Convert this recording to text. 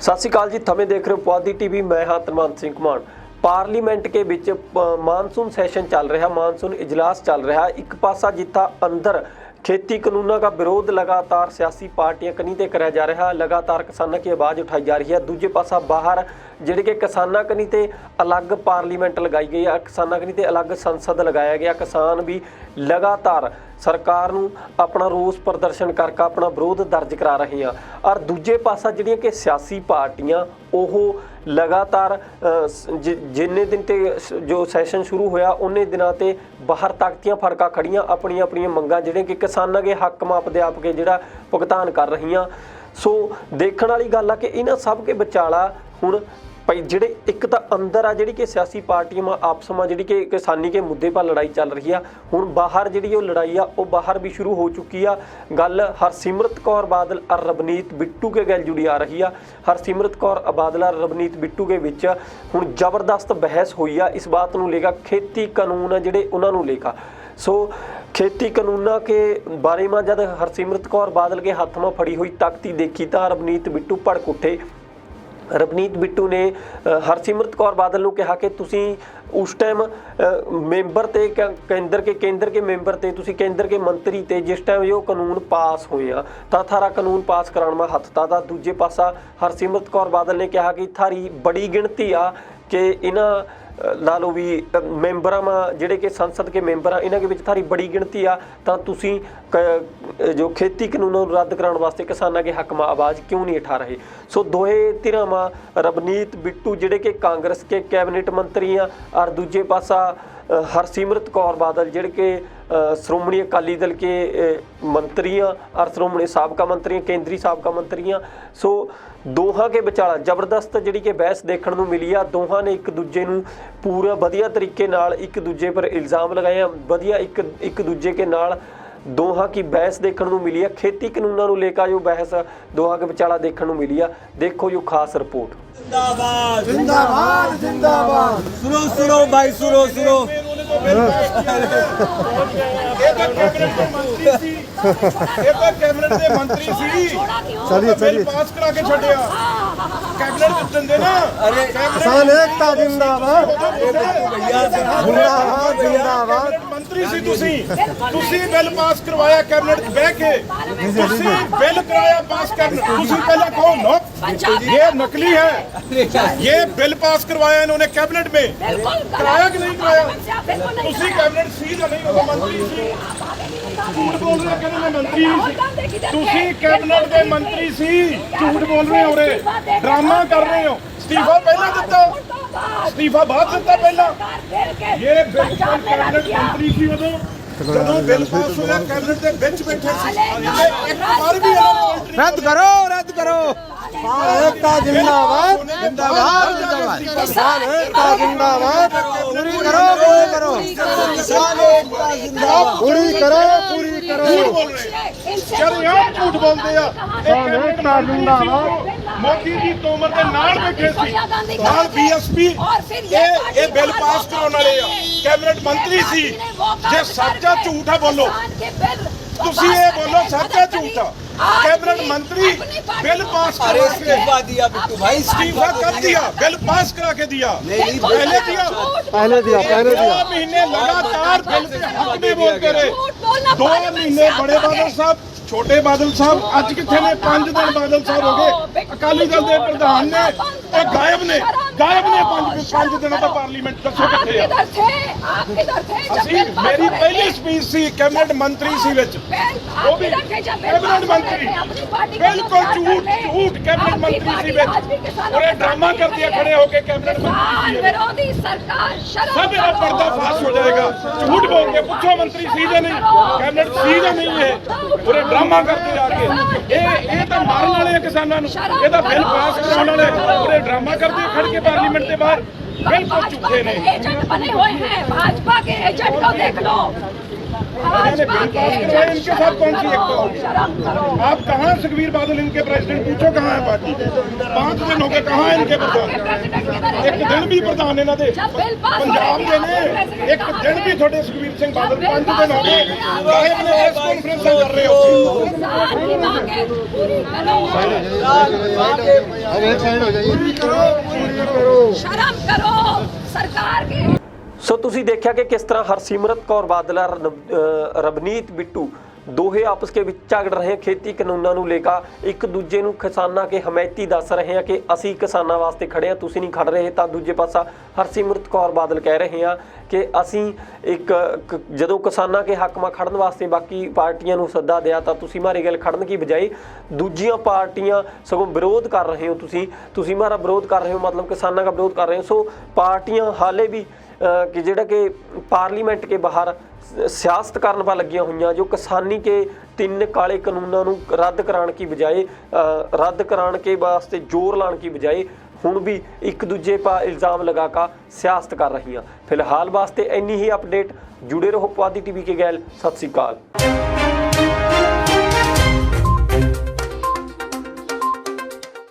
सत श्री अकाल जी, थमे देख रहे हो पुआधी टीवी। मैं हाँ तनवंत सिंह घुमान। पार्लीमेंट के विच मानसून सैशन चल रहा, मानसून इजलास चल रहा। एक पासा जिथा अंदर खेती कानूनों का विरोध लगातार सियासी पार्टियां कनी ते कराया जा रहा, लगातार किसानों की आवाज़ उठाई जा रही है। दूजे पासा बाहर जिहड़े कि किसानों कनी ते अलग पार्लीमेंट लगाई गई है, किसानों कनी ते अलग संसद लगाया गया। किसान भी लगातार सरकार नूं अपना रोस प्रदर्शन करके अपना विरोध दर्ज करा रहे हैं। और दूजे पासा जिहड़ियां कि सियासी पार्टियां ओह लगातार जिन्ने दिन ते जो सैशन शुरू होया उन्ने दिनां ते बाहर ताकतियां फड़का खड़ियां अपनी अपनी मंगां जिहड़ियां कि किसानां के हक मापदे आप के जिहड़ा भुगतान कर रही। सो देखण वाली गल आ कि इन्हां सब के विचाला हुण भाई जिहड़े एक तो अंदर आ जिहड़ी कि सियासी पार्टियां आपस में जिहड़ी कि किसानी के मुद्दे पर लड़ाई चल रही है। हुण बाहर जिहड़ी वो लड़ाई आ वो बाहर भी शुरू हो चुकी आ। गल हरसिमरत कौर बादल और रवनीत बिट्टू के गल जुड़ी आ रही है। हरसिमरत कौर बादल और रवनीत बिट्टू के विच हुण जबरदस्त बहस हुई आ इस बात नूं लेकर, खेती कानून जिहड़े उन्हां नूं लेकर। सो खेती कानूनों के बारे में जब हरसिमरत कौर बादल के हाथ में फड़ी हुई तख्ती देखी तो रवनीत बिट्टू भड़क उठे। रवनीत बिट्टू ने हरसिमरत कौर बादल नूं कहा कि तुसी उस टाइम मैंबर ते केंद्र के मैंबर ते तुसी केंद्र के मंत्री ते जिस टाइम जो कानून पास होए आ तां थारा कानून पास कराउण में हत्थ ता। दूजे पासा हरसिमरत कौर बादल ने कहा कि थारी बड़ी गिणती आ कि इन्हां ला लो भी मैंबर में जिहड़े कि संसद के मैंबर आ इन्हां के विच थारी बड़ी गिणती आ तां तुसीं जो खेती कानूनों रद्द कराउण वास्ते किसानां के हक में आवाज़ क्यों नहीं उठा रहे। सो दोहे धिरां में रवनीत बिट्टू जिहड़े कि कांग्रेस के कैबिनेट मंत्री आ और दूजे पासा हरसिमरत कौर बादल जिहड़े कि श्रोमणी अकाली दल के मंत्री और श्रोमणी साबका मंत्री केंद्रीय साबका मंत्री। सो दोहां के विचाला जबरदस्त जिहड़ी कि बहस देखण नूं मिली आ। दोहां ने एक दूजे नूं पूरा वधिया तरीके नाल एक दूजे पर इल्ज़ाम लगाए, वधिया एक दूजे के नाल दोहां की बहस देखण नूं मिली है। खेती कानूनों नूं लेकर जो बहस दोहां के विचाला देखण नूं मिली है, देखो जो खास रिपोर्ट। जिंदाबाद जिंदाबाद जिंदाबाद। सुनो सुनो भाई सुनो सुनो। कैबिनेट के मंत्री सी चलिए पास करा के छड्डिया कैबिनेट च दिंदे ना। अरे किसान एकता जिंदाबाद जिंदाबाद जिंदाबाद। मंत्री सी तुसी बिल पास करवाया कैबिनेट च बह के, तुसी बिल कराया पास कैबिनेट। तुसी पहले कहो नो ये नकली है, ये बिल पास करवाया इन्होंने कैबिनेट में, कराया कि नहीं कराया? तुसी कैबिनेट सी या नहीं हो, मंत्री सी। झूठ बोल रहे कहने में मंत्री सी, तुसी कैबिनेट के मंत्री सी, झूठ बोल रहे हो रे, ड्रामा कर रहे हो। इस्तीफा पहला दिता, इस्तीफा बाद दिता पहला। ये बिल कैबिनेट मंत्री सी उदों ਜਦੋਂ ਬਿੱਲ ਪਾਸ ਹੋਇਆ ਕੈਬਨਿਟ ਦੇ ਵਿੱਚ ਬੈਠੇ ਸੀ। ਇੱਕ ਵਾਰ ਵੀ ਰੱਦ ਕਰੋ एकता जिंदाबाद जिंदाबाद जिंदाबाद। किसान एकता जिंदाबाद। पूरी करो किसान एकता जिंदाबाद। पूरी करो। शरेआम झूठ बोलते आ। किसान एकता जिंदाबाद। मोदी जी तोमर के नाल बैठे सी, नाल बीएसपी ये बिल पास कराने वाले आ, कैबिनेट मंत्री सी। जे सच्चा झूठ है बोलो, तुसी ये बोलो सच्चा झूठ है। कैबिनेट मंत्री बिल पास करा के दिया बिट्टू भाई, इस्तीफा कब दिया? बिल पास करा के दिया, पहले दिया। 2 महीने लगातार बिल के हक में बोलते रहे। 2 महीने बड़े बादल साहब, छोटे बादल साहब अज किथे ने? 5 दिन बादल साहब हो गए। अकाली दल के प्रधान ने गायब ने 5 दिनों तक पार्लीमेंट दसो किथे आ? मेरी पहली स्पीच सी कैबिनेट मंत्री सी विच, वो भी कैबिनेट मंत्री बिल्कुल झूठ कैबिनेट मंत्री सी विच और ये ड्रामा कर दिया खड़े होके कैबिनेट मंत्री सब मेरा पर्दाफाश हो जाएगा। झूठ बोल के पूछो मंत्री सी या नहीं, कैबिनेट सी या नहीं है, और ड्रामा करते आके ये तो मारन वाले किसानों नूं, ये तो बिल पास कराने वाले और ये ड्रामा करते खड़ के पार्लीमेंट के बाहर बिल्कुल झूठे ने। एजेंट बने हुए हैं भाजपा के, एजेंट को देख लो। इन्होंने बिल पास करवाए, इनके साथ कौन सी एकता होगी? आप कहाँ सुखबीर बादल इनके प्रेसिडेंट, पूछो कहाँ है पार्टी? 5 दिन हो गए, कहाँ है इनके प्रधान? एक दिन भी प्रधान इन्हों दे पंजाब के ने, एक दिन भी थोड़े सुखबीर सिंह बादल 5 दिन हो गए चाहे अपने प्रेस कॉन्फ्रेंस कर रहे हो। शर्म करो सरकार की। ਸੋ ਤੁਸੀਂ ਦੇਖਿਆ ਕਿ ਕਿਸ ਤਰ੍ਹਾਂ ਹਰਸਿਮਰਤ ਕੌਰ ਬਾਦਲ ਰਵਨੀਤ ਬਿੱਟੂ ਦੋਹੇ ਆਪਸ ਕੇ ਵਿੱਚ ਝਗੜ ਰਹੇ ਖੇਤੀ ਕਾਨੂੰਨਾਂ ਨੂੰ ਲੈ ਕੇ ਇੱਕ ਦੂਜੇ ਨੂੰ ਕਿਸਾਨਾਂ ਕੇ ਹਮਾਇਤੀ ਦੱਸ ਰਹੇ ਆ ਕਿ ਅਸੀਂ ਕਿਸਾਨਾਂ ਵਾਸਤੇ ਖੜੇ ਆ, ਤੁਸੀਂ ਨਹੀਂ ਖੜ ਰਹੇ। ਤਾਂ ਦੂਜੇ ਪਾਸਾ ਹਰਸਿਮਰਤ ਕੌਰ ਬਾਦਲ ਕਹਿ ਰਹੇ ਆ ਕਿ ਅਸੀਂ ਜਦੋਂ ਕਿਸਾਨਾਂ ਕੇ ਹੱਕ ਮਾ ਖੜਨ ਵਾਸਤੇ ਬਾਕੀ ਪਾਰਟੀਆਂ ਨੂੰ ਸੱਦਾ ਦਿਆ ਤਾਂ ਤੁਸੀਂ ਮਾਰੇ ਗੱਲ ਖੜਨ ਕੀ ਬਜਾਏ ਦੂਜੀਆਂ ਪਾਰਟੀਆਂ ਸਗੋਂ ਵਿਰੋਧ ਕਰ ਰਹੇ ਹੋ। ਤੁਸੀਂ ਮਾਰਾ ਵਿਰੋਧ ਕਰ ਰਹੇ ਹੋ, मतलब किसानों का विरोध कर रहे हो। सो पार्टियां हाले भी कि ਜਿਹੜਾ कि पार्लीमेंट के बाहर सियासत करने पर लगियां हुई जो किसानी के 3 काले कानूनों ਨੂੰ ਰੱਦ कराने की बजाय रद्द कराने के वास्ते जोर लाने की बजाय ਹੁਣ भी एक दूजे पर इल्ज़ाम लगा कर सियासत कर रही हैं। फिलहाल वास्ते इन्नी ही अपडेट। जुड़े रहो पुआधी टीवी के गैल। सत श्री अकाल।